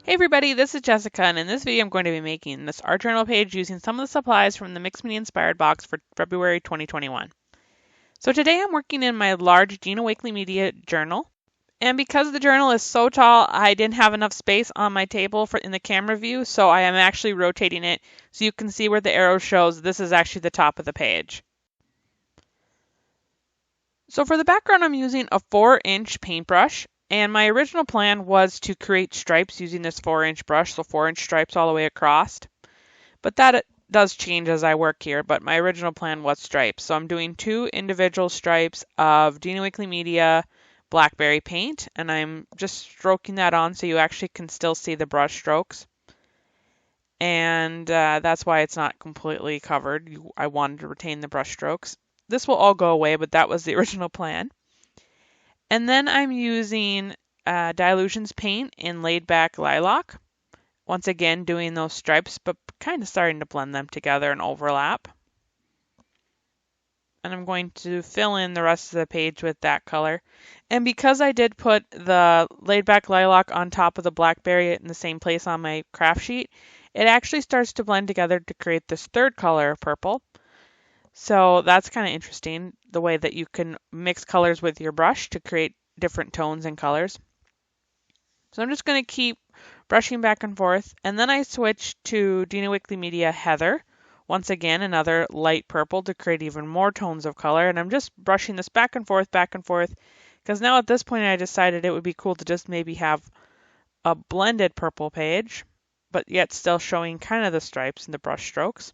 Hey everybody, this is Jessica, and in this video I'm going to be making this art journal page using some of the supplies from the Mix Me Inspired box for February 2021. So today I'm working in my large Gina Wakely Media journal, and because the journal is so tall, I didn't have enough space on my table in the camera view, so I am actually rotating it so you can see where the arrow shows this is actually the top of the page. So for the background I'm using a 4-inch paintbrush. And my original plan was to create stripes using this 4-inch brush, so 4-inch stripes all the way across. But that does change as I work here, but my original plan was stripes. So I'm doing 2 individual stripes of Gina Wakely Media Blackberry paint, and I'm just stroking that on so you actually can still see the brush strokes. And that's why it's not completely covered. I wanted to retain the brush strokes. This will all go away, but that was the original plan. And then I'm using Dilutions paint in Laid Back Lilac. Once again, doing those stripes, but kind of starting to blend them together and overlap. And I'm going to fill in the rest of the page with that color. And because I did put the Laid Back Lilac on top of the Blackberry in the same place on my craft sheet, it actually starts to blend together to create this third color of purple. So that's kind of interesting, the way that you can mix colors with your brush to create different tones and colors. So I'm just going to keep brushing back and forth, and then I switch to Gina Wakely Media Heather. Once again, another light purple to create even more tones of color, and I'm just brushing this back and forth, because now at this point I decided it would be cool to just maybe have a blended purple page, but yet still showing kind of the stripes and the brush strokes.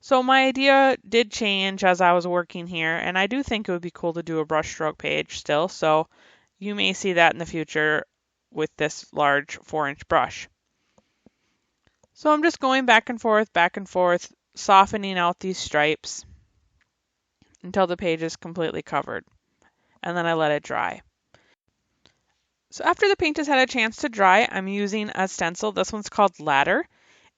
So my idea did change as I was working here, and I do think it would be cool to do a brushstroke page still, so you may see that in the future with this large 4-inch brush. So I'm just going back and forth, softening out these stripes until the page is completely covered, and then I let it dry. So after the paint has had a chance to dry, I'm using a stencil. This one's called Ladder,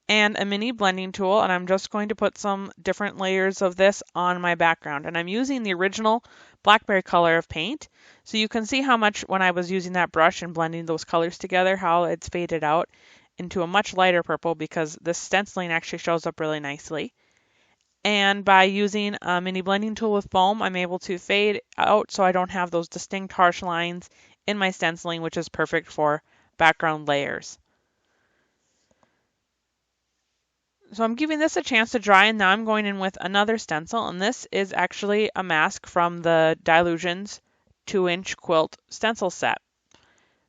and a mini blending tool, and I'm just going to put some different layers of this on my background. And I'm using the original Blackberry color of paint, so you can see how much when I was using that brush and blending those colors together, how it's faded out into a much lighter purple because this stenciling actually shows up really nicely. And by using a mini blending tool with foam, I'm able to fade out so I don't have those distinct harsh lines in my stenciling, which is perfect for background layers. So I'm giving this a chance to dry, and now I'm going in with another stencil, and this is actually a mask from the Dilutions 2-inch quilt stencil set.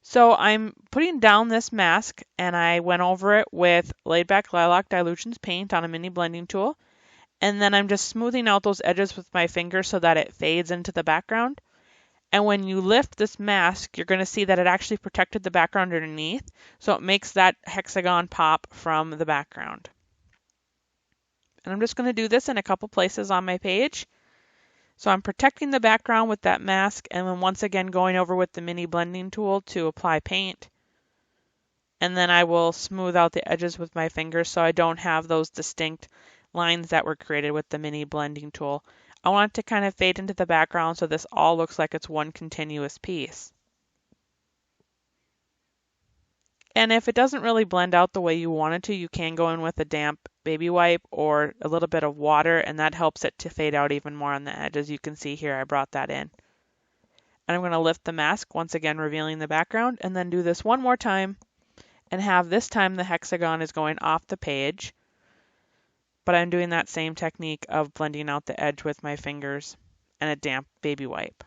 So I'm putting down this mask, and I went over it with Laid Back Lilac Dilutions paint on a mini blending tool, and then I'm just smoothing out those edges with my finger so that it fades into the background. And when you lift this mask, you're going to see that it actually protected the background underneath, so it makes that hexagon pop from the background. And I'm just going to do this in a couple places on my page. So I'm protecting the background with that mask, and then once again going over with the mini blending tool to apply paint. And then I will smooth out the edges with my fingers so I don't have those distinct lines that were created with the mini blending tool. I want it to kind of fade into the background so this all looks like it's one continuous piece. And if it doesn't really blend out the way you want it to, you can go in with a damp baby wipe or a little bit of water, and that helps it to fade out even more on the edge. As you can see here, I brought that in. And I'm going to lift the mask, once again revealing the background, and then do this one more time and have this time the hexagon is going off the page. But I'm doing that same technique of blending out the edge with my fingers and a damp baby wipe.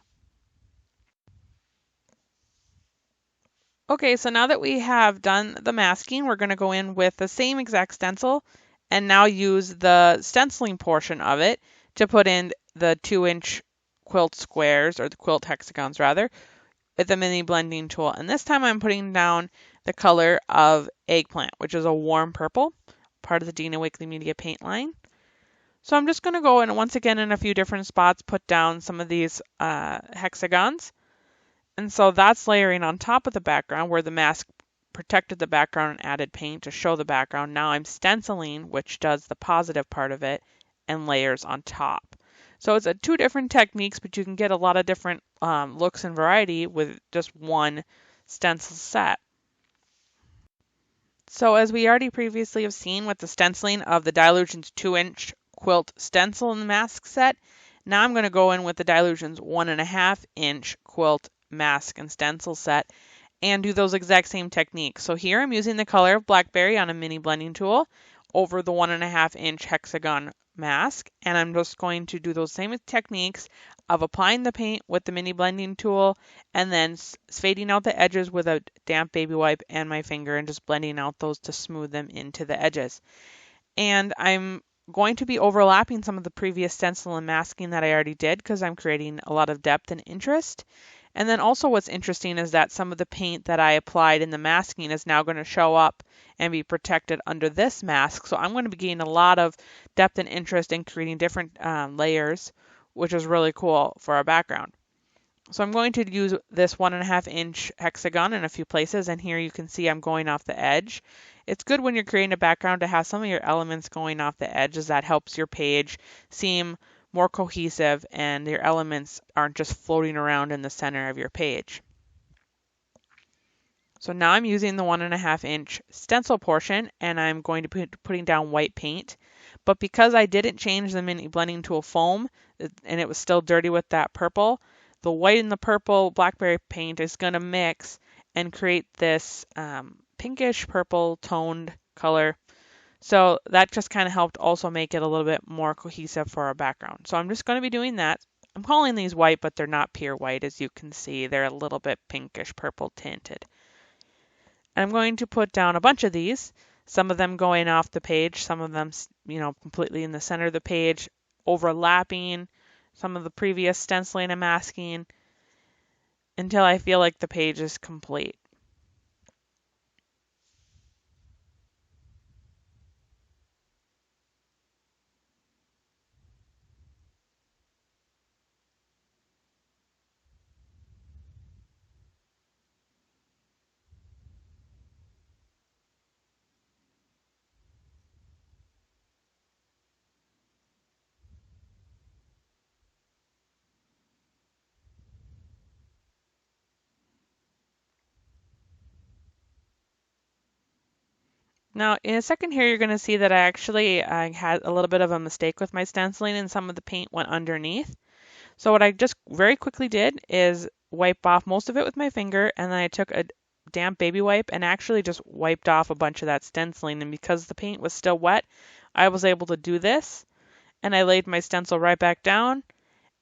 Okay, so now that we have done the masking, we're going to go in with the same exact stencil and now use the stenciling portion of it to put in the 2-inch quilt squares, or the quilt hexagons rather, with the mini blending tool. And this time I'm putting down the color of Eggplant, which is a warm purple, part of the Gina Wakely Media paint line. So I'm just going to go in once again in a few different spots, put down some of these hexagons. And so that's layering on top of the background where the mask protected the background and added paint to show the background. Now I'm stenciling, which does the positive part of it, and layers on top. So it's 2 different techniques, but you can get a lot of different looks and variety with just one stencil set. So as we already previously have seen with the stenciling of the Dylusions 2-inch quilt stencil and mask set, now I'm going to go in with the Dylusions 1.5-inch quilt mask and stencil set and do those exact same techniques. So here I'm using the color of Blackberry on a mini blending tool over the 1.5-inch hexagon mask, and I'm just going to do those same techniques of applying the paint with the mini blending tool and then fading out the edges with a damp baby wipe and my finger and just blending out those to smooth them into the edges. And I'm going to be overlapping some of the previous stencil and masking that I already did because I'm creating a lot of depth and interest. And then also what's interesting is that some of the paint that I applied in the masking is now going to show up and be protected under this mask. So I'm going to be getting a lot of depth and interest in creating different layers, which is really cool for our background. So I'm going to use this 1.5-inch hexagon in a few places, and here you can see I'm going off the edge. It's good when you're creating a background to have some of your elements going off the edge, as that helps your page seem more cohesive and your elements aren't just floating around in the center of your page. So now I'm using the 1.5-inch stencil portion and I'm going to be putting down white paint. But because I didn't change the mini blending tool foam and it was still dirty with that purple, the white and the purple blackberry paint is going to mix and create this pinkish purple toned color. So that just kind of helped also make it a little bit more cohesive for our background. So I'm just going to be doing that. I'm calling these white, but they're not pure white. As you can see, they're a little bit pinkish purple tinted. And I'm going to put down a bunch of these, some of them going off the page, some of them, completely in the center of the page, overlapping some of the previous stenciling and masking until I feel like the page is complete. Now, in a second here, you're going to see that I had a little bit of a mistake with my stenciling and some of the paint went underneath. So what I just very quickly did is wipe off most of it with my finger, and then I took a damp baby wipe and actually just wiped off a bunch of that stenciling. And because the paint was still wet, I was able to do this. And I laid my stencil right back down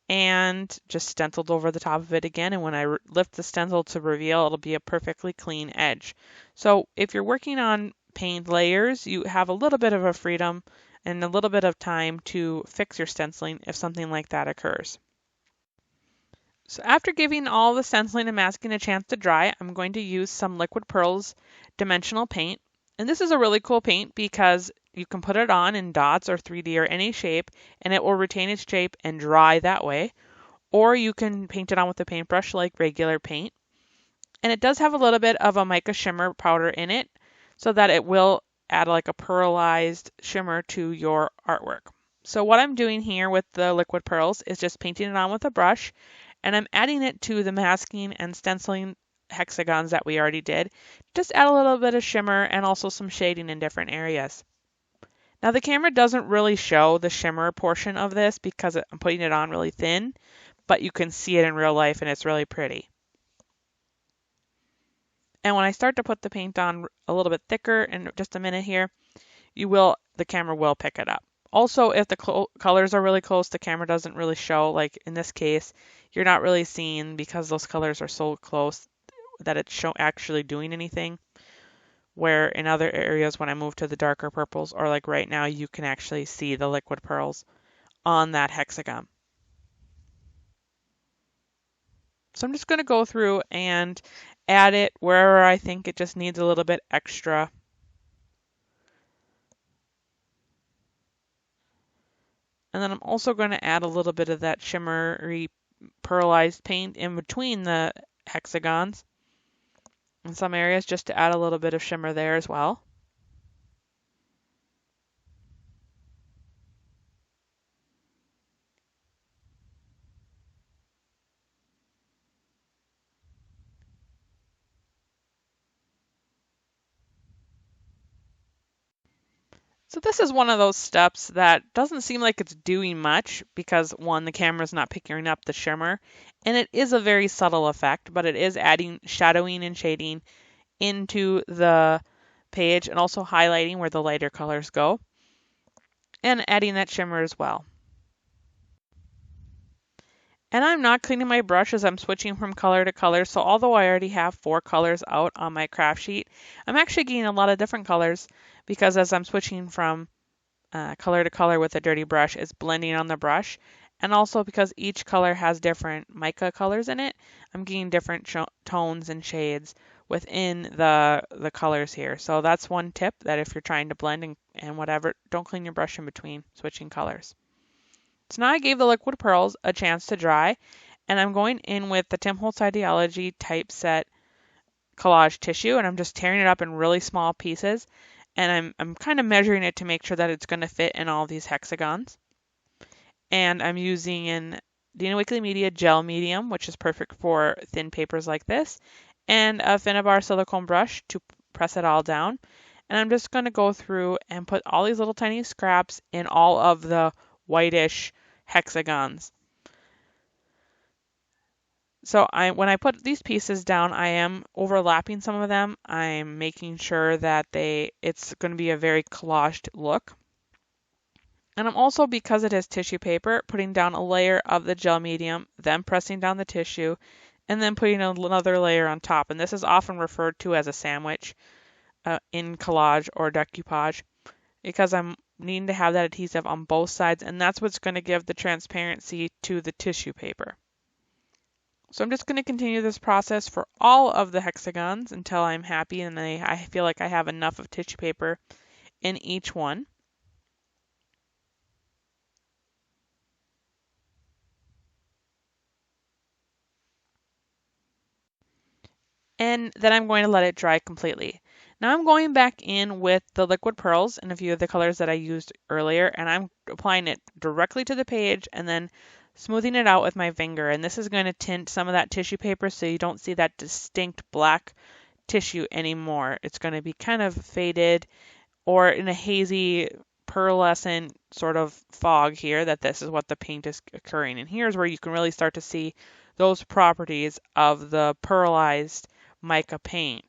and just stenciled over the top of it again. And when I lift the stencil to reveal, it'll be a perfectly clean edge. So if you're working on paint layers, you have a little bit of a freedom and a little bit of time to fix your stenciling if something like that occurs. So after giving all the stenciling and masking a chance to dry, I'm going to use some Liquid Pearls dimensional paint. And this is a really cool paint because you can put it on in dots or 3D or any shape and it will retain its shape and dry that way. Or you can paint it on with a paintbrush like regular paint. And it does have a little bit of a mica shimmer powder in it so that it will add like a pearlized shimmer to your artwork. So what I'm doing here with the Liquid Pearls is just painting it on with a brush, and I'm adding it to the masking and stenciling hexagons that we already did. Just add a little bit of shimmer and also some shading in different areas. Now the camera doesn't really show the shimmer portion of this because I'm putting it on really thin, but you can see it in real life and it's really pretty. And when I start to put the paint on a little bit thicker in just a minute here, the camera will pick it up. Also, if the colors are really close, the camera doesn't really show. Like in this case, you're not really seeing because those colors are so close that it's actually doing anything. Where in other areas, when I move to the darker purples, or like right now, you can actually see the Liquid Pearls on that hexagon. So I'm just going to go through and add it wherever I think it just needs a little bit extra. And then I'm also going to add a little bit of that shimmery pearlized paint in between the hexagons in some areas just to add a little bit of shimmer there as well. So this is one of those steps that doesn't seem like it's doing much because one, the camera's not picking up the shimmer, and it is a very subtle effect, but it is adding shadowing and shading into the page and also highlighting where the lighter colors go and adding that shimmer as well. And I'm not cleaning my brush as I'm switching from color to color, so although I already have 4 colors out on my craft sheet, I'm actually getting a lot of different colors because as I'm switching from color to color with a dirty brush, it's blending on the brush. And also because each color has different mica colors in it, I'm getting different tones and shades within the colors here. So that's one tip, that if you're trying to blend and whatever, don't clean your brush in between switching colors. So now I gave the liquid pearls a chance to dry, and I'm going in with the Tim Holtz Ideology Typeset collage tissue, and I'm just tearing it up in really small pieces, and I'm kind of measuring it to make sure that it's going to fit in all these hexagons. And I'm using an Dina Wakley Media gel medium, which is perfect for thin papers like this, and a Finnabar silicone brush to press it all down. And I'm just going to go through and put all these little tiny scraps in all of the whitish hexagons. So when I put these pieces down, I am overlapping some of them. I'm making sure that it's going to be a very collaged look. And I'm also, because it has tissue paper, putting down a layer of the gel medium, then pressing down the tissue, and then putting another layer on top. And this is often referred to as a sandwich in collage or decoupage, because I'm needing to have that adhesive on both sides, and that's what's going to give the transparency to the tissue paper. So I'm just going to continue this process for all of the hexagons until I'm happy and I feel like I have enough of tissue paper in each one. And then I'm going to let it dry completely. Now I'm going back in with the liquid pearls in a few of the colors that I used earlier, and I'm applying it directly to the page and then smoothing it out with my finger. And this is going to tint some of that tissue paper so you don't see that distinct black tissue anymore. It's going to be kind of faded or in a hazy pearlescent sort of fog here, that this is what the paint is occurring. And here's where you can really start to see those properties of the pearlized mica paint.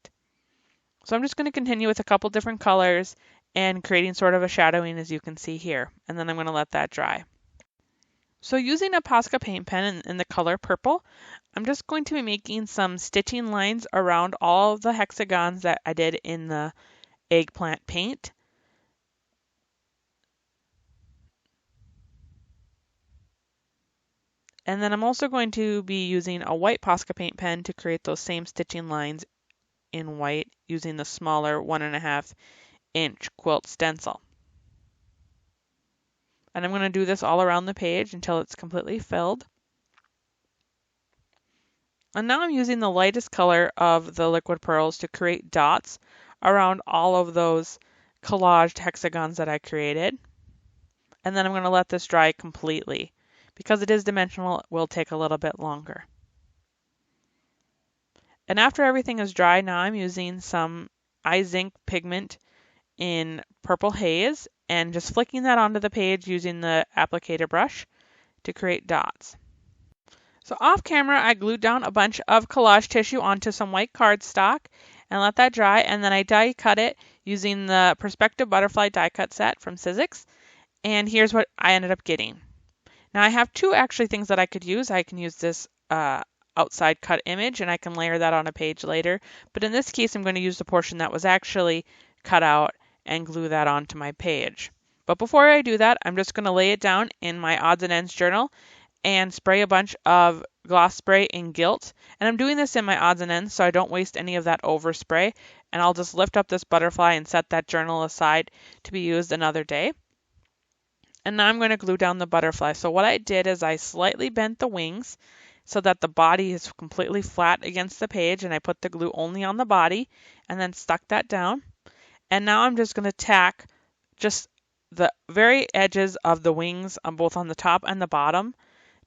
So I'm just going to continue with a couple different colors and creating sort of a shadowing, as you can see here, and then I'm going to let that dry. So using a Posca paint pen in the color purple, I'm just going to be making some stitching lines around all of the hexagons that I did in the eggplant paint. And then I'm also going to be using a white Posca paint pen to create those same stitching lines in white using the smaller 1.5 inch quilt stencil. And I'm going to do this all around the page until it's completely filled. And now I'm using the lightest color of the liquid pearls to create dots around all of those collaged hexagons that I created. And then I'm going to let this dry completely. Because it is dimensional, it will take a little bit longer. And after everything is dry, now I'm using some zinc pigment in Purple Haze and just flicking that onto the page using the applicator brush to create dots. So off camera, I glued down a bunch of collage tissue onto some white cardstock and let that dry, and then I die cut it using the Perspective Butterfly die cut set from Sizzix, and here's what I ended up getting. Now I have two actually things that I could use. I can use this outside cut image and I can layer that on a page later. But in this case, I'm going to use the portion that was actually cut out and glue that onto my page. But before I do that, I'm just going to lay it down in my odds and ends journal and spray a bunch of gloss spray in Gilt. And I'm doing this in my odds and ends so I don't waste any of that overspray. And I'll just lift up this butterfly and set that journal aside to be used another day. And now I'm going to glue down the butterfly. So what I did is I slightly bent the wings so that the body is completely flat against the page, and I put the glue only on the body and then stuck that down. And now I'm just going to tack just the very edges of the wings on both on the top and the bottom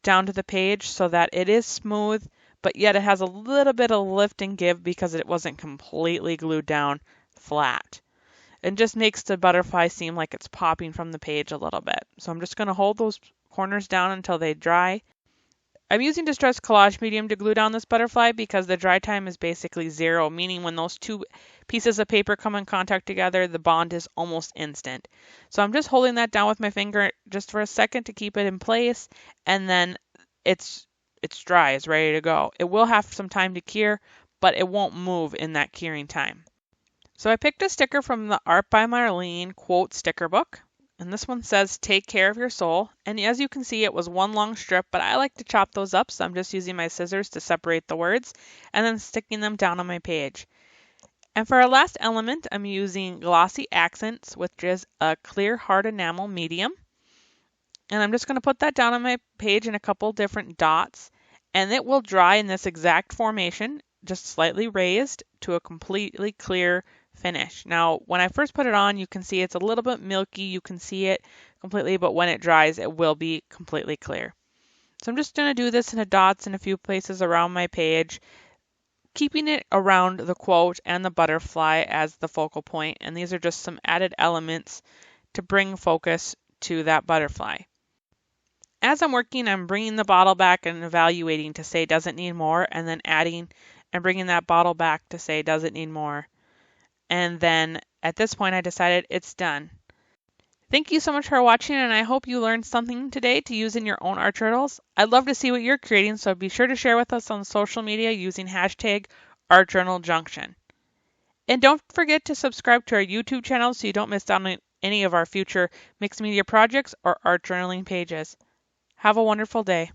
down to the page so that it is smooth, but yet it has a little bit of lift and give because it wasn't completely glued down flat. and just makes the butterfly seem like it's popping from the page a little bit. So I'm just going to hold those corners down until they dry. I'm using distressed collage medium to glue down this butterfly because the dry time is basically 0, meaning when those two pieces of paper come in contact together, the bond is almost instant. So I'm just holding that down with my finger just for a second to keep it in place, and then it's dry, it's ready to go. It will have some time to cure, but it won't move in that curing time. So I picked a sticker from the Art by Marlene quote sticker book. And this one says, "Take care of your soul." And as you can see, it was one long strip, but I like to chop those up, so I'm just using my scissors to separate the words and then sticking them down on my page. And for our last element, I'm using Glossy Accents, which is a clear hard enamel medium. And I'm just going to put that down on my page in a couple different dots, and it will dry in this exact formation, just slightly raised to a completely clear finish. Now, when I first put it on, you can see it's a little bit milky. You can see it completely, but when it dries, it will be completely clear. So I'm just going to do this in the dots in a few places around my page, keeping it around the quote and the butterfly as the focal point. And these are just some added elements to bring focus to that butterfly. As I'm working, I'm bringing the bottle back and evaluating to say, does it need more? And then adding and bringing that bottle back to say, does it need more? And then at this point, I decided it's done. Thank you so much for watching, and I hope you learned something today to use in your own art journals. I'd love to see what you're creating, so be sure to share with us on social media using hashtag ArtJournalJunction. And don't forget to subscribe to our YouTube channel so you don't miss out on any of our future mixed media projects or art journaling pages. Have a wonderful day.